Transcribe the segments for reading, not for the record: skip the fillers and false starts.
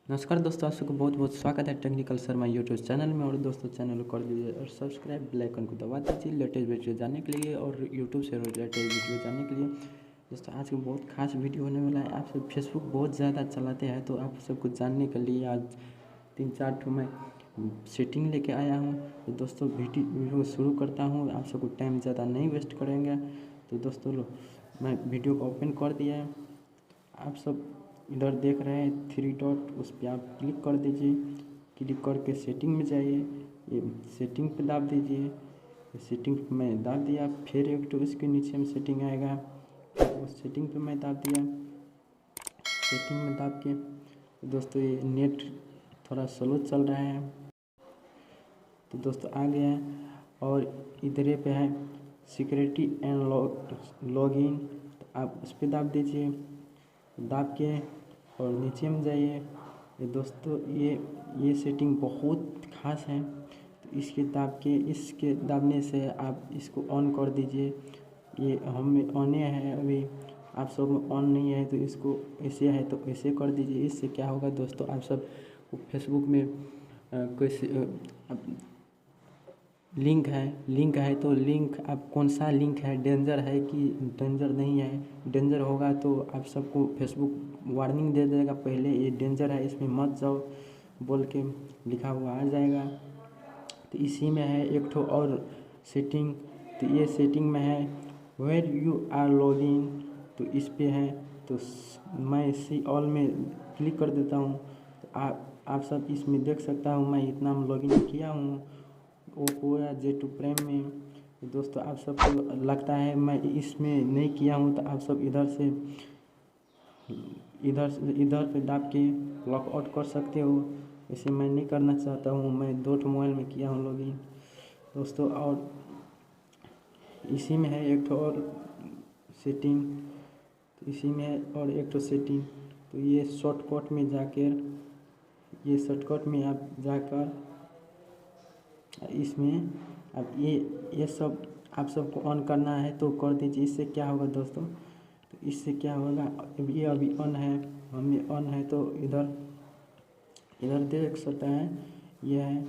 नमस्कार दोस्तों, आप सबको बहुत बहुत स्वागत है टेक्निकल शर्मा यूट्यूब चैनल में। और दोस्तों चैनल को कर दीजिए और सब्सक्राइब, बेल आइकन को दबा दीजिए लेटेस्ट वीडियो जानने के लिए और यूट्यूब से रिलेटेड वीडियो जानने के लिए। दोस्तों आज की बहुत खास वीडियो होने वाला है। आप सब फेसबुक बहुत ज़्यादा चलाते हैं तो आप सबको जानने के लिए आज 3-4 ठो मैं सेटिंग लेके आया हूँ। तो दोस्तों वीडियो शुरू करता हूँ, आप सबको टाइम ज़्यादा नहीं वेस्ट करेंगे। तो दोस्तों मैं वीडियो को ओपन कर दिया है। आप सब इधर देख रहे हैं 3 डॉट, उस पर आप क्लिक कर दीजिए। क्लिक करके सेटिंग में जाइए, ये सेटिंग पे दाब दीजिए। सेटिंग पे मैं दाब दिया, फिर एक तो इसके नीचे में सेटिंग आएगा, फिर उस सेटिंग पे मैं दाब दिया। सेटिंग में दाब के दोस्तों ये नेट थोड़ा स्लो चल रहा है तो दोस्तों आ गया है। और इधर पे है सिक्योरिटी एंड लॉगिन, तो आप उस पर दाब दीजिए। दाब के और नीचे में जाइए। ये दोस्तों ये सेटिंग बहुत खास है, तो इसके दाबने से आप इसको ऑन कर दीजिए। ये हम ऑन है, अभी आप सब में ऑन नहीं है तो इसको ऐसे है तो ऐसे कर दीजिए। इससे क्या होगा दोस्तों, आप सब फेसबुक में कोई लिंक है तो लिंक आप कौन सा लिंक है, डेंजर है कि डेंजर नहीं है। डेंजर होगा तो आप सबको फेसबुक वार्निंग दे देगा, पहले ये डेंजर है इसमें मत जाओ बोल के लिखा हुआ आ जाएगा। तो इसी में है एक ठो और सेटिंग, तो ये सेटिंग में है वेयर यू आर लॉगिन, तो इस पे है। तो मैं इसी ऑल में क्लिक कर देता हूँ। तो आप सब इसमें देख सकता हूँ मैं इतना लॉगिन किया हूँ ओप्पो या J2 प्राइम में। तो दोस्तों आप सबको लगता है मैं इसमें नहीं किया हूँ तो आप सब इधर पे दाब के लॉक आउट कर सकते हो। इसे मैं नहीं करना चाहता हूँ, मैं 2 मोबाइल में किया हूँ लॉगिन दोस्तों। और इसी में है एक ठो और सेटिंग, तो इसी में है और एक ठो सेटिंग। तो ये शॉर्टकट में आप जाकर इसमें अब ये सब आप सबको ऑन करना है तो कर दीजिए। इससे क्या होगा दोस्तों, तो इससे क्या होगा, ये अभी ऑन है, हमें ऑन है तो इधर देख सकते हैं। ये है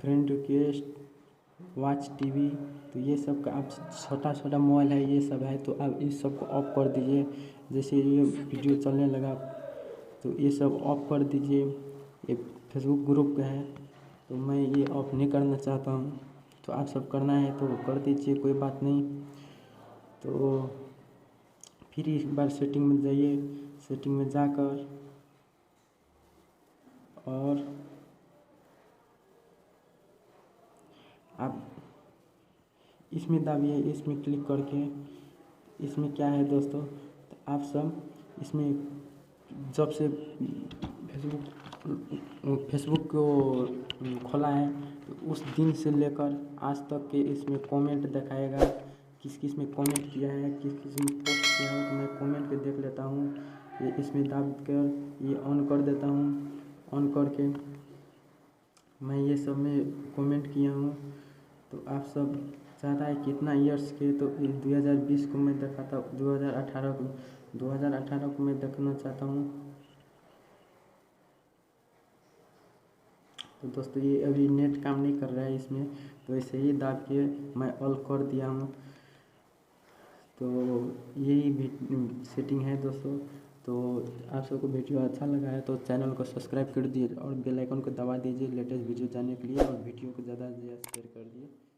फ्रेंड रिक्वेस्ट, वॉच टीवी, तो ये सब का आप छोटा मोबाइल है ये सब है तो आप इस सब को ऑफ कर दीजिए। जैसे ये वीडियो चलने लगा तो ये सब ऑफ कर दीजिए। ये फेसबुक ग्रुप का है तो मैं ये ऑफ नहीं करना चाहता हूँ, तो आप सब करना है तो कर दीजिए, कोई बात नहीं। तो फिर एक बार सेटिंग में जाइए, सेटिंग में जाकर और आप इसमें दाबिए। इसमें क्लिक करके इसमें क्या है दोस्तों, तो आप सब इसमें जब से फेसबुक को खोला है तो उस दिन से लेकर आज तक के इसमें कमेंट दिखाएगा, किस किस में कमेंट किया है, किस किस में पोस्ट किया है। तो मैं कमेंट पे देख लेता हूँ। ये इसमें दाब कर ये ऑन कर देता हूँ। ऑन करके मैं ये सब में कमेंट किया हूँ। तो आप सब चाहता है कितना ईयर्स के, तो 2020 को मैं देखा था, 2018 को मैं देखना चाहता हूँ। तो दोस्तों ये अभी नेट काम नहीं कर रहा है इसमें, तो ऐसे ही दाब के मैं ऑल कर दिया हूँ। तो यही भी सेटिंग है दोस्तों। तो आप सबको वीडियो अच्छा लगा है तो चैनल को सब्सक्राइब कर दिए और बेल आइकन को दबा दीजिए लेटेस्ट वीडियो जानने के लिए, और वीडियो को ज़्यादा से ज़्यादा शेयर कर दिए।